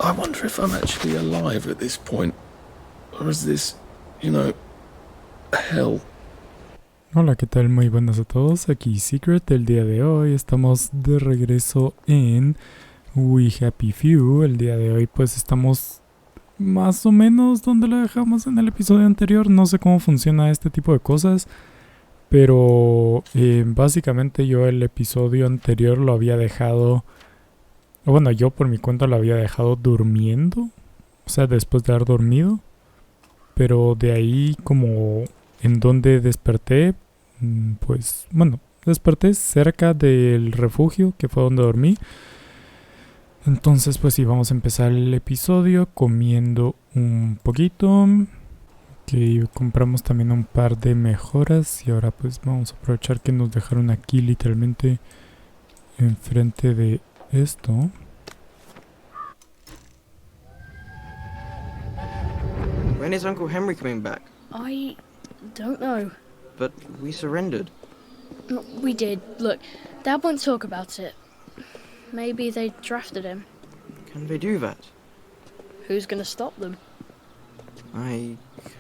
I wonder if I'm actually alive at this point. Or is this, hell? Hola, ¿qué tal? Muy buenas a todos. Aquí Secret. El día de hoy estamos de regreso en We Happy Few. El día de hoy pues estamos más o menos donde lo dejamos en el episodio anterior. No sé cómo funciona este tipo de cosas. Pero básicamente yo el episodio anterior lo había dejado... Bueno, yo por mi cuenta lo había dejado durmiendo. O sea, después de haber dormido. Pero de ahí como en donde desperté, pues bueno, desperté cerca del refugio que fue donde dormí. Entonces pues sí, vamos a empezar el episodio comiendo un poquito. Que compramos también un par de mejoras y ahora pues vamos a aprovechar que nos dejaron aquí literalmente enfrente de esto. When is Uncle Henry coming back? I don't know. But we surrendered. We did. Look, Dad won't talk about it. Maybe they drafted him. Can they do that? Who's gonna stop them? I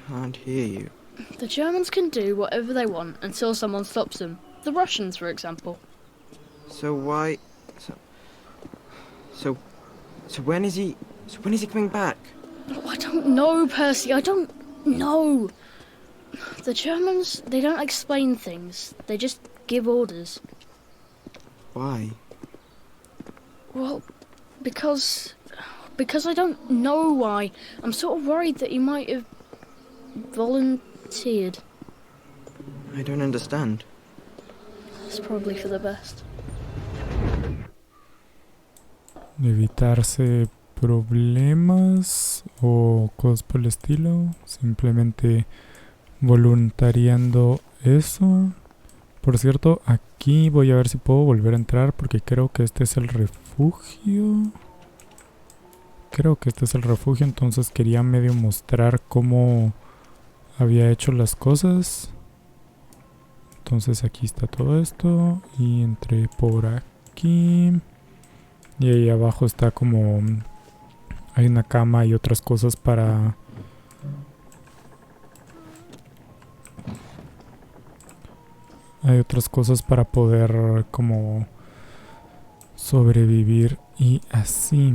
can't hear you. The Germans can do whatever they want until someone stops them. The Russians, for example. So why... So when is he... So when is he coming back? Oh, I don't know, Percy. I don't know. The Germans, they don't explain things. They just give orders. Why? Well, because I don't know why. I'm sort of worried that he might have volunteered. I don't understand. It's probably for the best. Evitarse problemas o cosas por el estilo, simplemente voluntariando eso. Por cierto, aquí voy a ver si puedo volver a entrar porque creo que este es el refugio. Entonces quería medio mostrar cómo había hecho las cosas. Entonces aquí está todo esto y entré por aquí. Y ahí abajo está como... Hay una cama y otras cosas para... Hay otras cosas para poder como sobrevivir y así.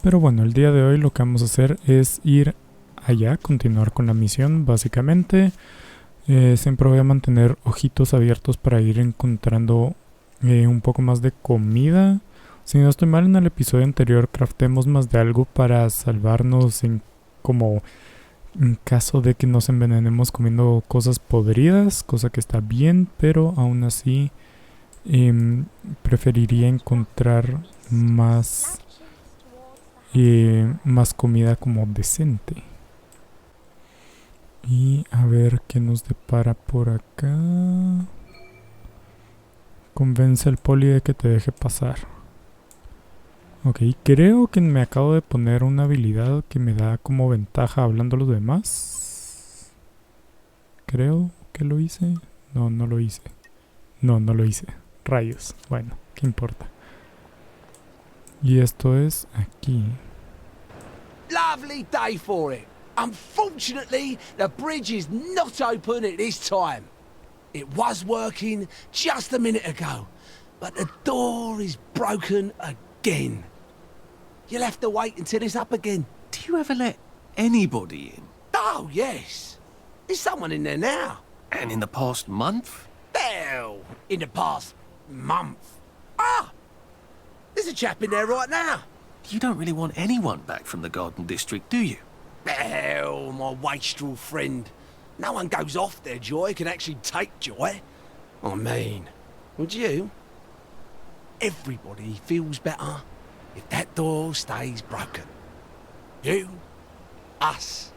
Pero bueno, el día de hoy lo que vamos a hacer es ir allá, continuar con la misión básicamente. Siempre voy a mantener ojitos abiertos para ir encontrando un poco más de comida. Si no estoy mal, en el episodio anterior craftemos más de algo para salvarnos en caso de que nos envenenemos comiendo cosas podridas, cosa que está bien, pero aún así preferiría encontrar más comida como decente. Y a ver qué nos depara por acá. Convence al poli de que te deje pasar. Ok, creo que me acabo de poner una habilidad que me da como ventaja hablando a los demás. Creo que lo hice. No, no lo hice. No lo hice. Rayos. Bueno, ¿qué importa? Y esto es aquí. Lovely day for it. Unfortunately, the bridge is not open at this time. It was working just a minute ago, but the door is broken again. You'll have to wait until it's up again. Do you ever let anybody in? Oh, yes. There's someone in there now. And in the past month? Well, in the past month. Ah! There's a chap in there right now. You don't really want anyone back from the Garden District, do you? Well, my wastrel friend. No one goes off their joy can actually take joy. I mean, would you? Everybody feels better if that door stays broken. You, us,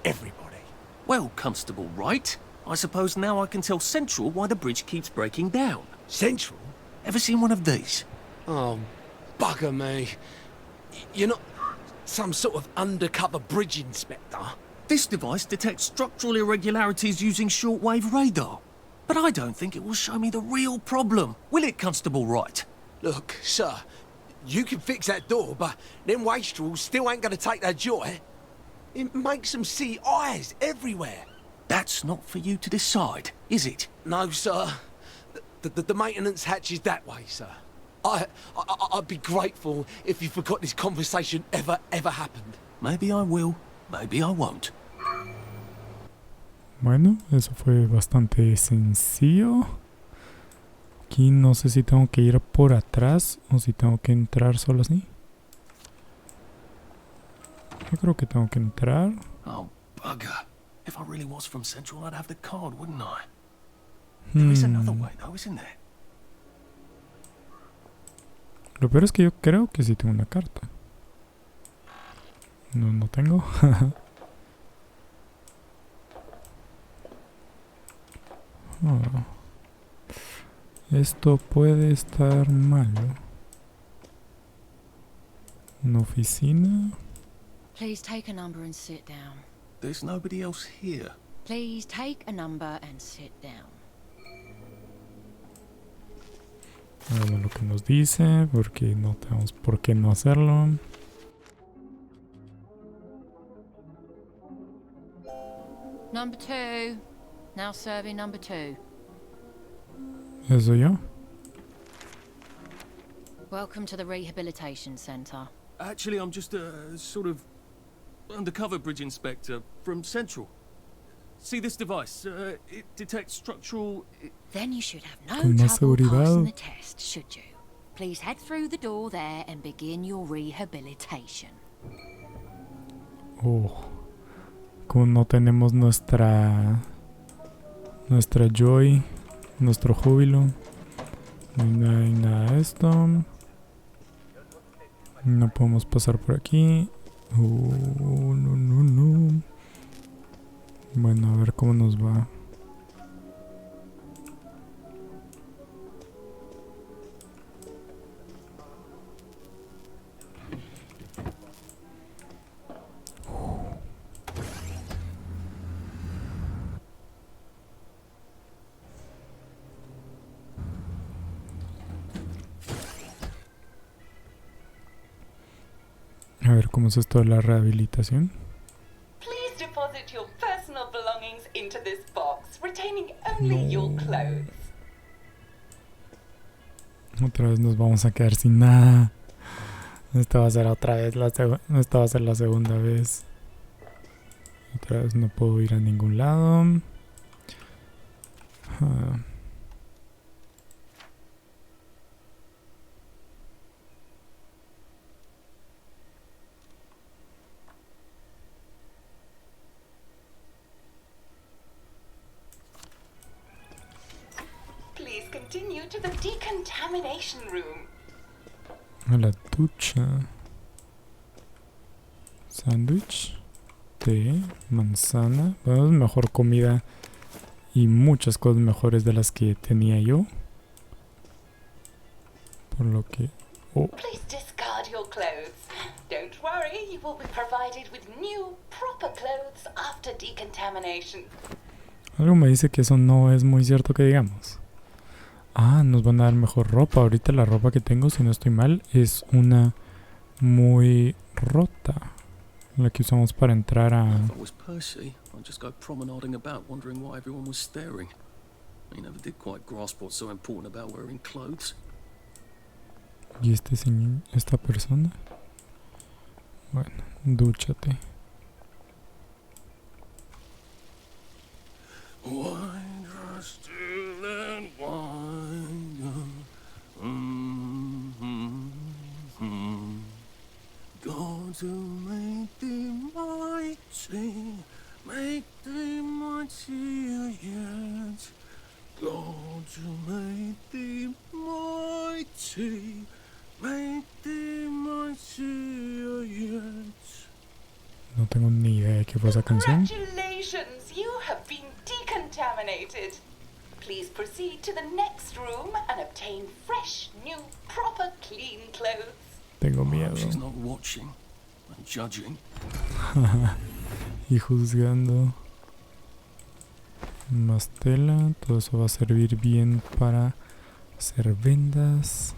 everybody. Well, Constable Wright, I suppose now I can tell Central why the bridge keeps breaking down. Central? Ever seen one of these? Oh, bugger me. You're not some sort of undercover bridge inspector? This device detects structural irregularities using shortwave radar. But I don't think it will show me the real problem. Will it, Constable Wright? Look, sir, You can fix that door, but them wastrels still ain't gonna take their joy. It makes them see eyes everywhere. That's not for you to decide, is it? No, sir. The maintenance hatch is that way, sir. I'd be grateful if you forgot this conversation ever happened. Maybe I will, maybe I won't. Bueno, eso fue bastante sencillo. Aquí no sé si tengo que ir por atrás o si tengo que entrar solo así. Yo creo que tengo que entrar. Oh, bugger. If I really was from Central, I'd have the card, wouldn't I? There is another way, though, isn't there? Lo peor es que yo creo que sí tengo una carta. No, no tengo. Oh. Esto puede estar mal. Una oficina. Please take a number and sit down. There's nobody else here. Please take a number and sit down. Hagamos lo que nos dice, porque no tenemos por qué no hacerlo. Number 2. Now serving number 2. ¿Eso yo? Welcome to the Rehabilitation Centre. Actually, I'm just a sort of undercover bridge inspector from Central. See this device? It detects structural... Then you should have no Con más trouble seguridad. passing the test, should you? Please head through the door there and begin your rehabilitation. Oh. Como no tenemos nuestra joy, nuestro júbilo. No hay nada de esto. No podemos pasar por aquí. No. Bueno, a ver cómo nos va. A ver cómo es esto de la rehabilitación. Please deposit your personal belongings into this box, retaining only your clothes. Otra vez nos vamos a quedar sin nada. Esta va a ser otra vez esta va a ser la segunda vez. Otra vez no puedo ir a ningún lado. Please continue to the decontamination room. A la ducha. Sándwich. Té. Manzana. Bueno, es mejor comida. Y muchas cosas mejores de las que tenía yo. Por lo que... Oh. Please discard your clothes. Don't worry, you will be provided with new, proper clothes after decontamination. Algo me dice que eso no es muy cierto que digamos. Ah, nos van a dar mejor ropa. Ahorita la ropa que tengo, si no estoy mal, es una muy rota. La que usamos para entrar a... If I was Percy, I'd just go promenading about wondering why everyone was staring. I never did quite grasp what's so important about wearing clothes. ¿Y este señor, esta persona? Bueno, dúchate. Wine still and wine. God to make thee mightier yet. God to make thee mightier yet. No tengo ni idea de qué fue esa canción. Congratulations, you have been decontaminated. Please proceed to the next room and obtain fresh, new, proper, clean clothes. Tengo miedo. She's not watching and judging. Y juzgando. Más tela. Todo eso va a servir bien para hacer vendas.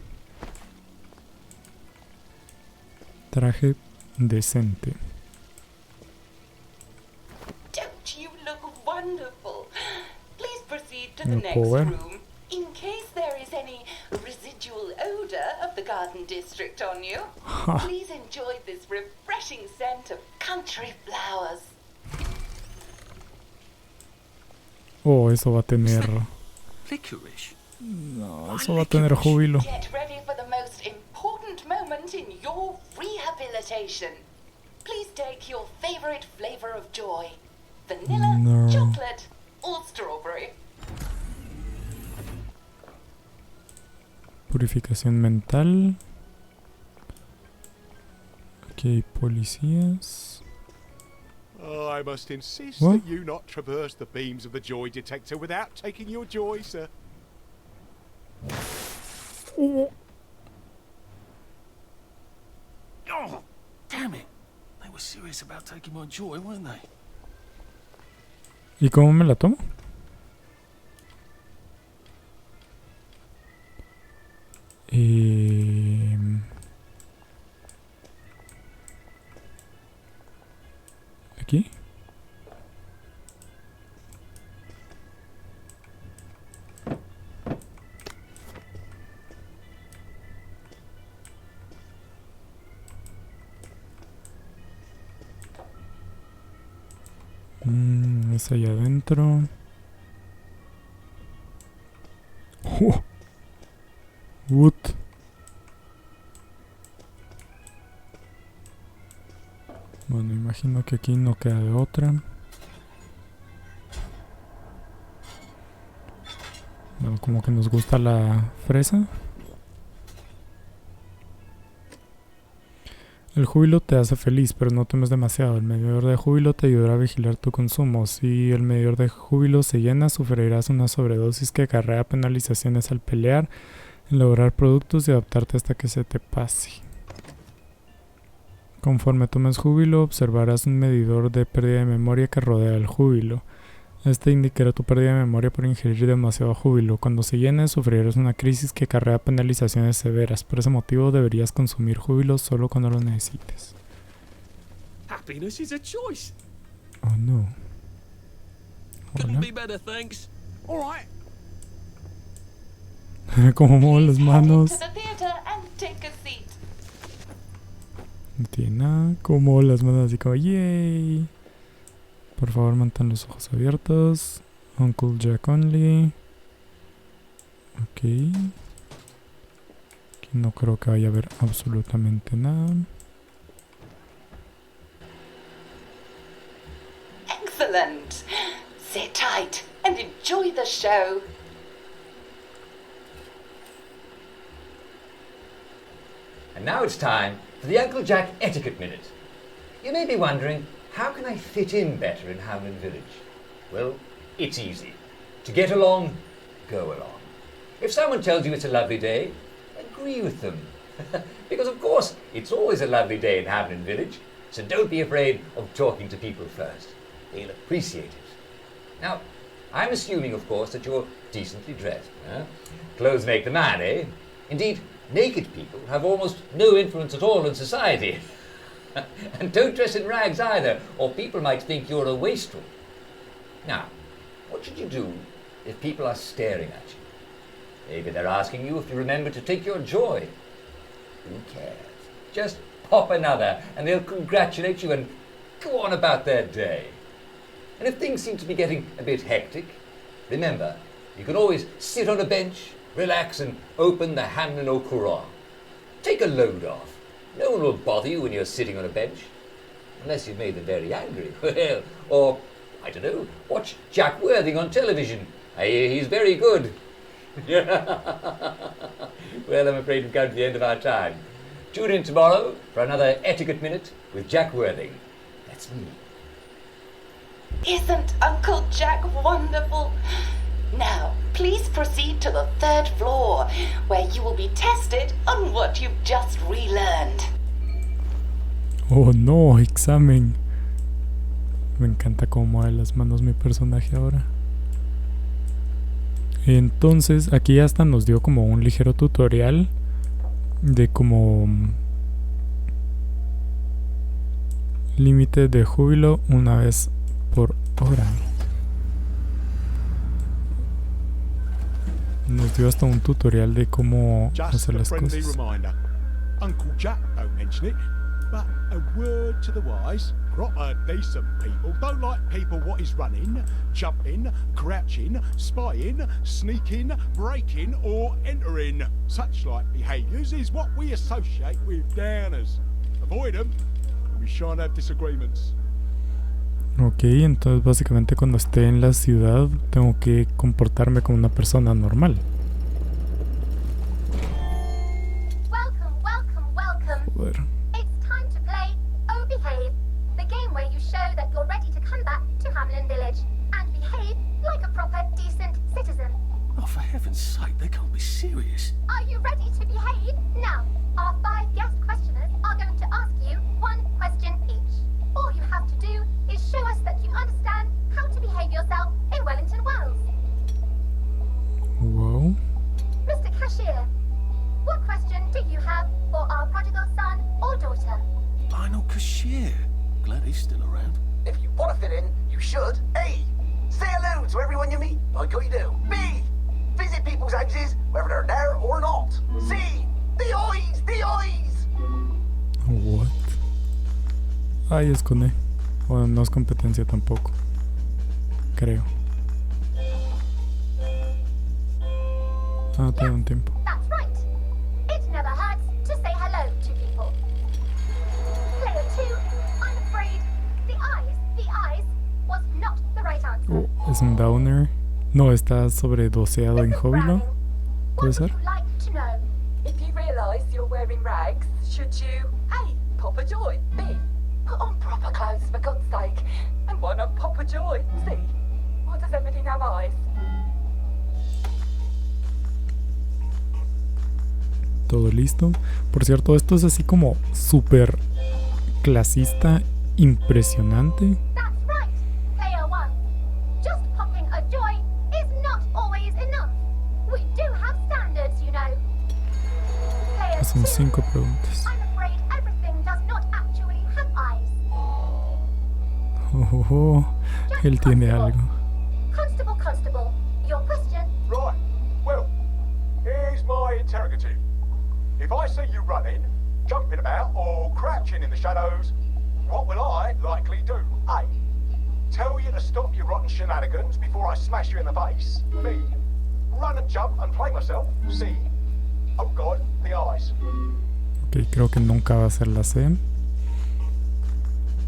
traje decente. Don't you look wonderful? Please proceed to the No next puedo ver. room. In case there is any residual odor of the garden district on you, please enjoy this refreshing scent of country flowers. Oh, eso va a tener... Licorice. No, eso va a tener júbilo. Get ready for the most important moment in your rehabilitation. Please take your favorite flavor of joy. Vanilla, No. chocolate, or strawberry. Purificación mental. Aquí hay policías. Oh, I must insist What? that you not traverse the beams of the joy detector without taking your joy, sir. Oh, damn it. They were serious about taking my joy, weren't they? ¿Y cómo me la tomo? Aquí. Es allá adentro. Oh. What? Bueno, imagino que aquí no queda de otra. Bueno, como que nos gusta la fresa. El júbilo te hace feliz, pero no tomes demasiado. El medidor de júbilo te ayudará a vigilar tu consumo. Si el medidor de júbilo se llena, sufrirás una sobredosis que acarrea penalizaciones al pelear, elaborar productos y adaptarte hasta que se te pase. Conforme tomes júbilo, observarás un medidor de pérdida de memoria que rodea el júbilo. Este indicará tu pérdida de memoria por ingerir demasiado júbilo. Cuando se llene, sufrirás una crisis que acarrea penalizaciones severas. Por ese motivo, deberías consumir júbilo solo cuando lo necesites. Happiness is a choice. Oh no. Couldn't Hola. be better, thanks. All right. Como muevo las Please head manos. into the theater and take a seat. No tiene nada. Como muevo las manos así como yay. Por favor, mantén los ojos abiertos. Uncle Jack only. Ok. Aquí no creo que vaya a haber absolutamente nada. Excellent. Sit tight and enjoy the show. And now it's time for the Uncle Jack Etiquette Minute. You may be wondering, how can I fit in better in Hamlin Village? Well, it's easy. To get along, go along. If someone tells you it's a lovely day, agree with them. Because of course, it's always a lovely day in Hamlin Village, so don't be afraid of talking to people first. They'll appreciate it. Now, I'm assuming, of course, that you're decently dressed. Huh? Clothes make the man, eh? Indeed, naked people have almost no influence at all in society. And don't dress in rags either, or people might think you're a wastrel. Now, what should you do if people are staring at you? Maybe they're asking you if you remember to take your joy. Who cares? Just pop another, and they'll congratulate you and go on about their day. And if things seem to be getting a bit hectic, remember, you can always sit on a bench, relax, and open the Hamlin au Courant. Take a load off. No one will bother you when you're sitting on a bench. Unless you've made them very angry. Well, or, I don't know, watch Jack Worthing on television. I hear he's very good. Well, I'm afraid we've come to the end of our time. Tune in tomorrow for another Etiquette Minute with Jack Worthing. That's me. Isn't Uncle Jack wonderful? Now, please proceed to the 3rd floor, where you will be tested on what you've just relearned. Oh no, examen. Me encanta cómo mueve las manos mi personaje ahora. Entonces, aquí hasta nos dio como un ligero tutorial de cómo límite de júbilo una vez por hora. Nos dio hasta un tutorial de cómo Just hacer a las friendly cosas. reminder. Uncle Jack don't mention it, but a word to the wise. Proper decent people don't like people what is running, jumping, crouching, spying, sneaking, breaking or entering. Such like behaviours is what we associate with downers. Avoid them and we shan't have disagreements. Ok, entonces básicamente cuando esté en la ciudad tengo que comportarme como una persona normal. Welcome, welcome, welcome. Joder. It's time to play Oh Behave, the game where you show that you're ready to come back to Hamlin Village and behave like a proper, decent citizen. Oh, for heaven's sake, they can't be serious. Are you ready to behave? Now, our 5 guest questioners are going to ask you 1 question each. All you have to do is show us that you understand how to behave yourself in Wellington Wells. Wow. Mr. Cashier, what question do you have for our prodigal son or daughter? Lionel Cashier. Glad he's still around. If you want to fit in, you should. A. Say hello to everyone you meet, like you do. B. Visit people's houses, whether they're there or not. C. The eyes, the eyes. What? Ay, escondé. Bueno, no es competencia tampoco. Creo. Ah, tengo un tiempo. That's right. It never hurts to say hello to people. Player 2, I'm afraid the eyes was not the right answer. Oh, es un downer. No, está sobredoseado en Mrs. júbilo. Browning, ¿Puede what would ser? you like to know? If you realise you're wearing rags, should you A. Pop a joy? B. Put on proper clothes for God's sake? And why not pop a joy? C. Why does everything have eyes? Todo listo. Por cierto, esto es así como súper clasista, impresionante. That's right, player 1. Just popping a joy is not always enough. We do have standards, you know. Player Hacen 2, 5 preguntas. I'm afraid everything does not actually have eyes. Él tiene algo. Constable, your question. Right, well, here's my interrogative. If I see you running, jumping about, or crouching in the shadows, what will I likely do? A. Tell you to stop your rotten shenanigans before I smash you in the face. B. Run and jump and play myself. C. Oh God, the eyes. Ok, creo que nunca va a ser la C.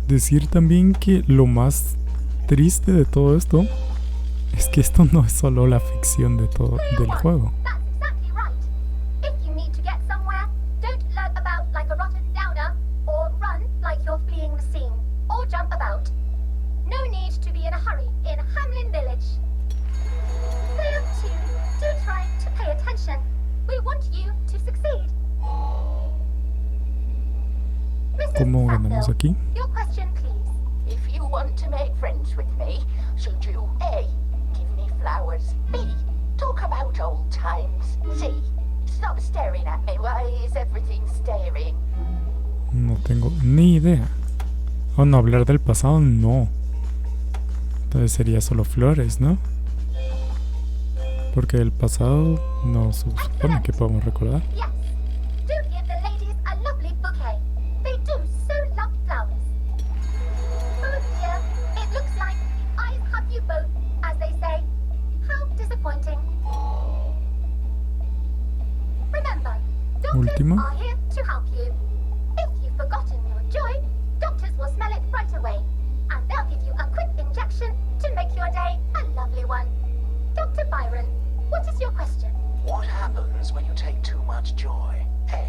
Decir también que lo más triste de todo esto es que esto no es solo la ficción de todo del juego. That's exactly right. If you need to get somewhere, don't lurk about like a rotten downer, or run like you're fleeing the scene, or jump about. No need to be in a hurry in Hamlin Village. Player 2, do try to pay attention. We want you to succeed. Mrs. ¿Cómo ganamos Sackville, aquí? your question, please. If you want to make friends with me, should you A. Give me flowers? B. Talk about old times? C. Stop staring at me. Why is everything staring? No tengo ni idea. Oh, no, hablar del pasado, no. Entonces sería solo flores, ¿no? Porque el pasado no se supone que podemos recordar. Yes. Do give the ladies a lovely bouquet. They do so love flowers. Oh dear, it looks like the eyes have you both, as they say. How disappointing. Remember, doctors Última. are here to help you. If you've forgotten your joy, doctors will smell it right away. And they'll give you a quick injection to make your day a lovely one. Dr. Byron, what is your question? What happens when you take too much joy? A.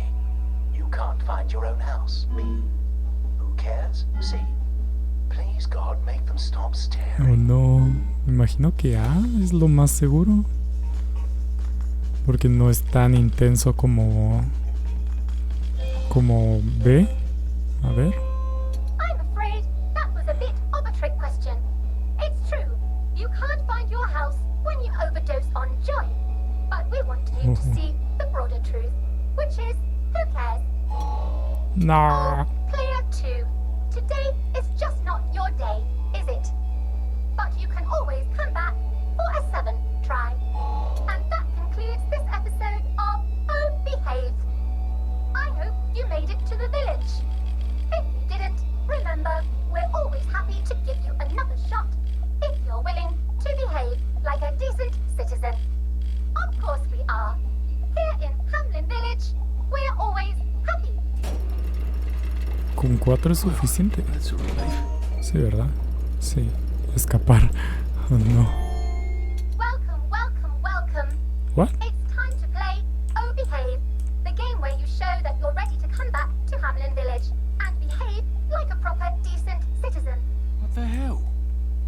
You can't find your own house. B. Who cares? C. Please God, make them stop Oh staring. no, me imagino que A es lo más seguro. Porque no es tan intenso como B. A ver. I'm afraid that was a bit of a trick question. It's true, you can't find your house when you overdose on joy. But we want you to see the broader truth, which is, who cares? No. Player 2, today is Con 4 es suficiente. That's a relief. Sí, ¿verdad? Sí. Escapar. Oh, no. Welcome, welcome, welcome. What? It's time to play Oh Behave, the game where you show that you're ready to come back to Hamlin Village and behave like a proper, decent citizen. What the hell?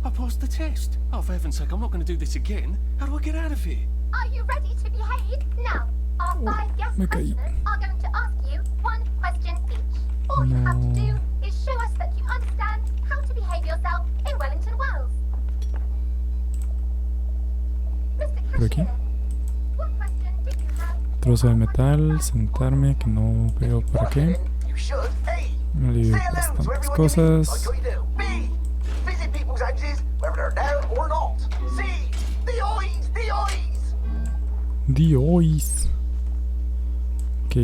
I passed the test. Oh, for heaven's sake, I'm not going to do this again. How do I get out of here? Are you ready to behave? Now, our 5 guest me caí. questioners are going to ask you 1 question each. All you have to do is show us that you understand how to behave yourself in Wellington Wells. Mr. ¿Por aquí? Cashier, what question did you have? Trozo de metal, sentarme, que no veo para qué. You should. A. Me olvidé Say hello to bastantes everyone you meet, cosas. like what you do. B. Visit people's houses, whether they're down or not. C. The eyes, the eyes. Dios. Ok.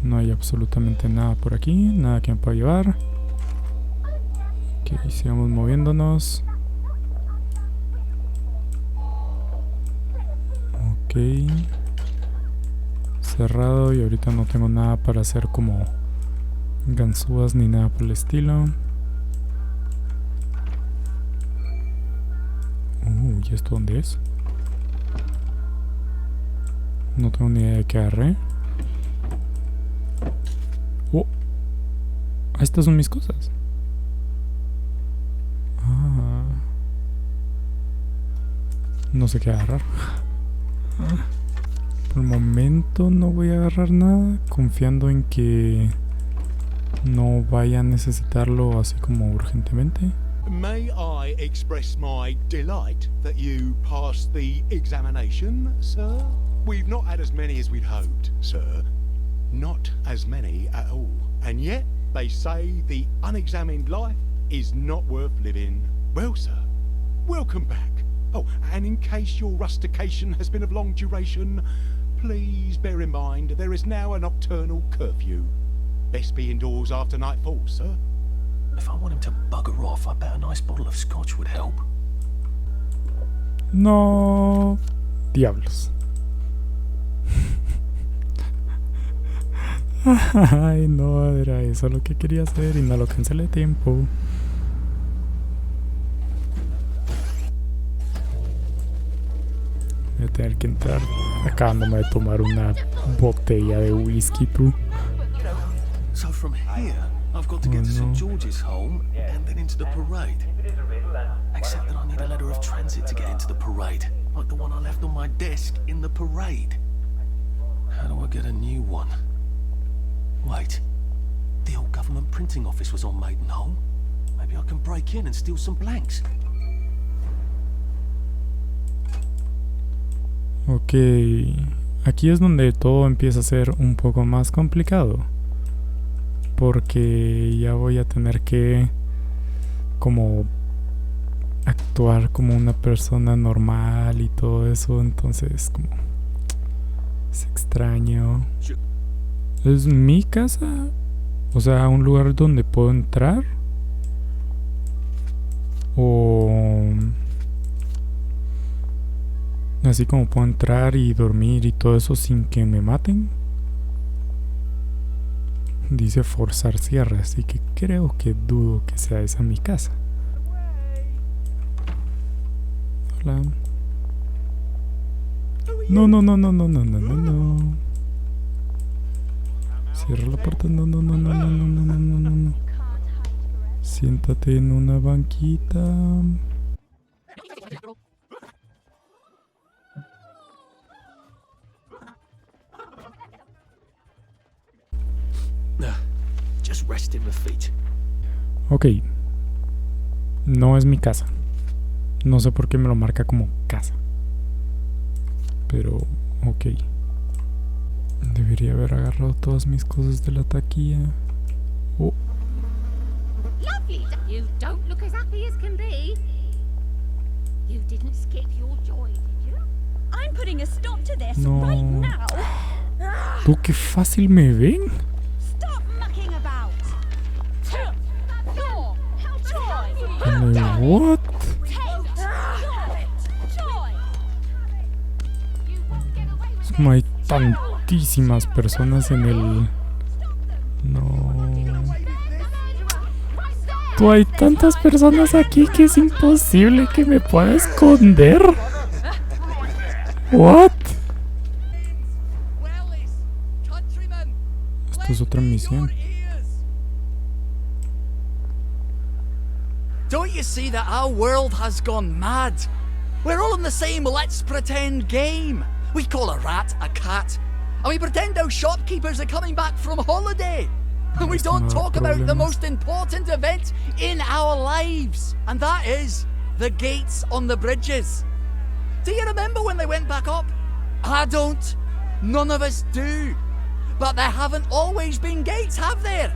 No hay absolutamente nada por aquí, nada que me pueda llevar. Ok, sigamos moviéndonos. Ok. Cerrado y ahorita no tengo nada para hacer como ganzúas ni nada por el estilo. ¿Y esto dónde es? No tengo ni idea de qué agarré. Oh, estas son mis cosas. No sé qué agarrar. Por el momento no voy a agarrar nada, confiando en que no vaya a necesitarlo así como urgentemente. May I express my delight that you passed the examination, sir? We've not had as many as we'd hoped, sir. Not as many at all. And yet, they say the unexamined life is not worth living. Well, sir, welcome back. Oh, and in case your rustication has been of long duration, please bear in mind there is now a nocturnal curfew. Best be indoors after nightfall, sir. If I want him to bugger off, I bet a nice bottle of scotch would help. No. Diablos. Ay, no, era eso lo que quería hacer y no lo cancelé a tiempo. Voy a tener que entrar acabándome de tomar una botella de whisky, tú. So from here, I've got to get to St. George's home and then into the parade. Except that I need a letter of transit to get into the parade, like the one I left on my desk in the parade. How do I get a new one? Wait, the old government printing office was on Maidenholm. Maybe I can break in and steal some blanks. Ok, aquí es donde todo empieza a ser un poco más complicado. Porque ya voy a tener que como actuar como una persona normal y todo eso, entonces como es extraño. ¿Es mi casa? O sea, un lugar donde puedo entrar. O así como puedo entrar y dormir y todo eso sin que me maten. Dice forzar cierre, así que creo que dudo que sea esa mi casa. Hola. No, no, no, no, no, no, no, no, no. Cierra la puerta. No, no, no, no, no, no, no, no, no, no. Siéntate en una banquita. Just resting my feet. Ok. No es mi casa. No sé por qué me lo marca como casa. Pero, ok. Debería haber agarrado todas mis cosas de la taquilla. Oh. Lovely. You don't look as happy as can be. You didn't skip your joy, did you? I'm putting a stop to this right now. ¿Tú qué fácil me ven? Stop mucking about. What? May tanta tantísimas personas en el... No... Tú, hay tantas personas aquí que es imposible que me pueda esconder. What? Esto es otra misión. Don't you see that our world has gone mad? We're all in the same let's pretend game. We call a rat a cat. And we pretend our shopkeepers are coming back from holiday. And we don't talk about the most important event in our lives. And that is the gates on the bridges. Do you remember when they went back up? I don't. None of us do. But there haven't always been gates, have there?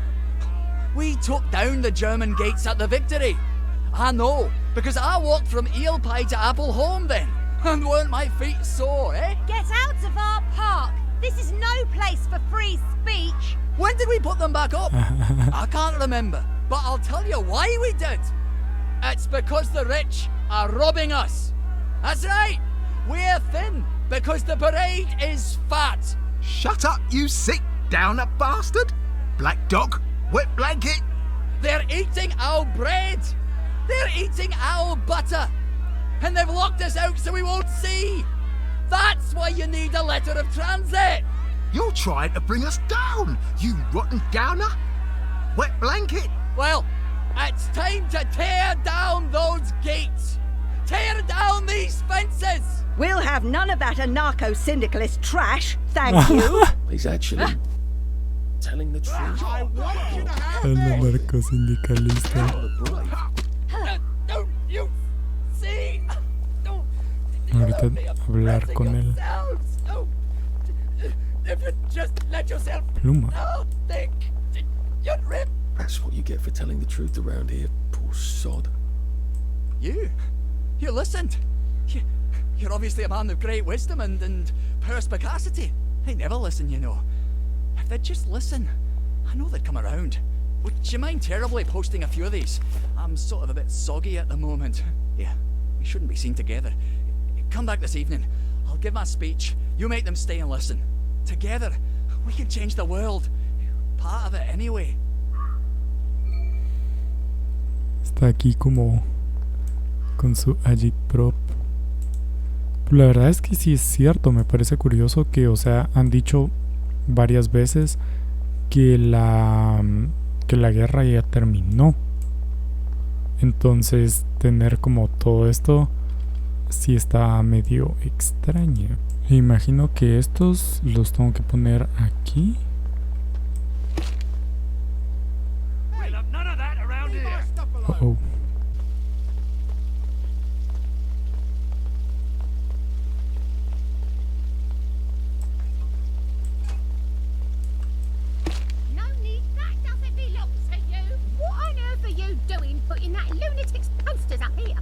We took down the German gates at the Victory. I know, because I walked from Eel Pie to Appleholme then. And weren't my feet sore, eh? Get out of our park! This is no place for free speech! When did we put them back up? I can't remember, but I'll tell you why we did. It's because the rich are robbing us. That's right, we're thin because the parade is fat. Shut up, you sick downer bastard! Black dog, wet blanket! They're eating our bread! They're eating our butter! And they've locked us out so we won't see! That's why you need a letter of transit! You're trying to bring us down, you rotten downer! Wet blanket! Well, it's time to tear down those gates! Tear down these fences! We'll have none of that anarcho-syndicalist trash, thank you! He's actually telling the truth. El anarcosindicalista. Don't you see? Ahorita hablar con él. If you just let yourself Pluma. think, you'd rip. That's what you get for telling the truth around here, poor sod. You listened. You're obviously a man of great wisdom and perspicacity. They never listen, you know. If they'd just listen, I know they'd come around. Would you mind terribly posting a few of these? I'm sort of a bit soggy at the moment. Yeah, we shouldn't be seen together. Come back this evening. I'll give my speech. You make them stay and listen. Together, we can change the world. Part of it anyway. Está aquí como con su agitprop. La verdad es que sí es cierto, me parece curioso que, o sea, han dicho varias veces que la guerra ya terminó. Entonces, tener como todo esto sí está medio extraño. Imagino que estos los tengo que poner aquí. Uh-oh. No need, that doesn't belong to you. What on earth are you doing putting that lunatic's posters up here?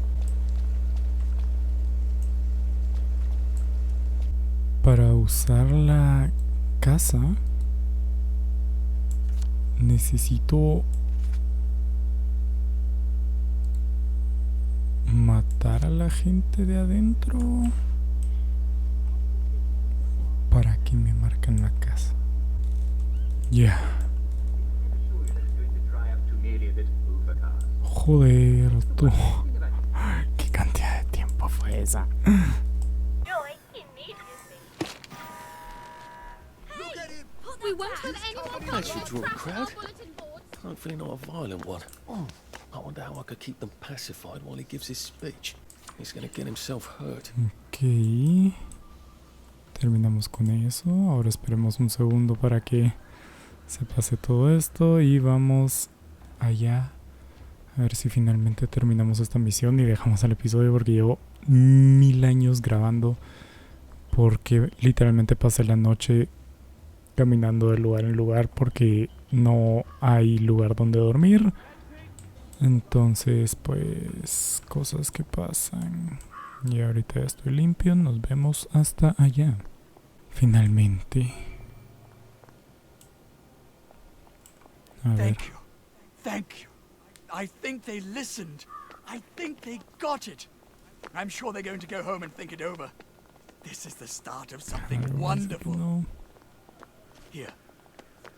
Para usar la casa necesito matar a la gente de adentro para que me marquen la casa. Ya. Joder, tú. ¿Qué cantidad de tiempo fue esa? We won't have any more I should draw a crowd. Hopefully not a violent one. I wonder how I could keep them pacified while he gives his speech. He's gonna get himself hurt. Ok. Terminamos con eso. Ahora esperemos un segundo para que se pase todo esto. Y vamos allá. A ver si finalmente terminamos esta misión y dejamos el episodio porque llevo 1000 años grabando. Porque literalmente pasé la noche caminando de lugar en lugar porque no hay lugar donde dormir. Entonces, pues, cosas que pasan. Y ahorita ya estoy limpio. Nos vemos hasta allá. Finalmente. A ver. Thank you. Thank you. I think they listened. I think they got it. I'm sure they're going to go home and think it over. This is the start of something wonderful. No. Here,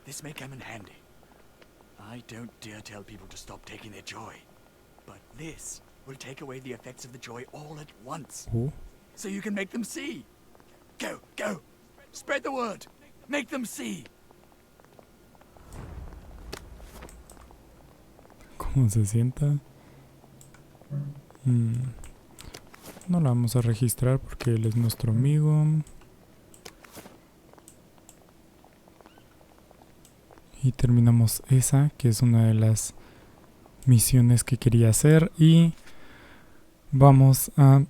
this may come in handy. I don't dare tell people to stop taking their joy, but this will take away the effects of the joy all at once. So you can make them see. Go, go! Spread the word! Make them see! ¿Cómo se sienta? No la vamos a registrar porque él es nuestro amigo. Y terminamos esa, que es una de las misiones que quería hacer. Y vamos a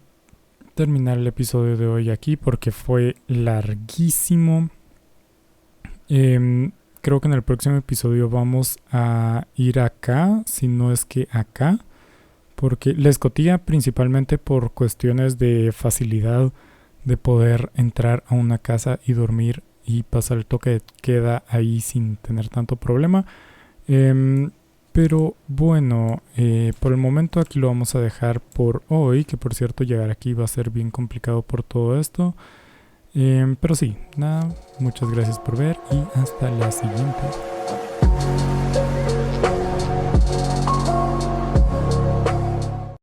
terminar el episodio de hoy aquí porque fue larguísimo. Creo que en el próximo episodio vamos a ir acá, si no es que acá, porque la escotilla principalmente por cuestiones de facilidad de poder entrar a una casa y dormir y pasar el toque de queda ahí sin tener tanto problema. Pero bueno, por el momento aquí lo vamos a dejar por hoy, que por cierto llegar aquí va a ser bien complicado por todo esto. Pero sí, nada, muchas gracias por ver y hasta la siguiente.